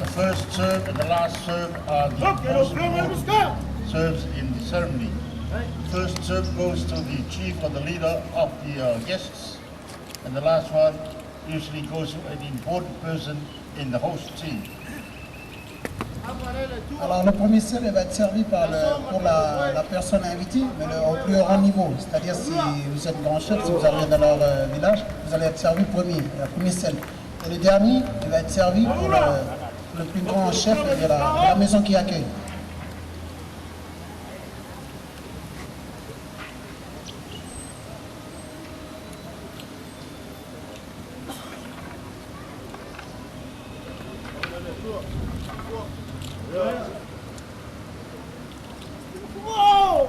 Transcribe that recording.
The first serve and the last serve are the most important serves in the ceremony. The first serve goes to the chief or the leader of the guests, and the last one usually goes to an important person in the host team. Alors le premier serve va être servi pour la personne invitée, mais au plus haut niveau. C'est-à-dire si vous êtes grand chef, si vous arrivez dans leur village, vous allez être servi premier, la première scène. Et le dernier, il va être servi pour le plus grand chef de la maison qui accueille. Wow!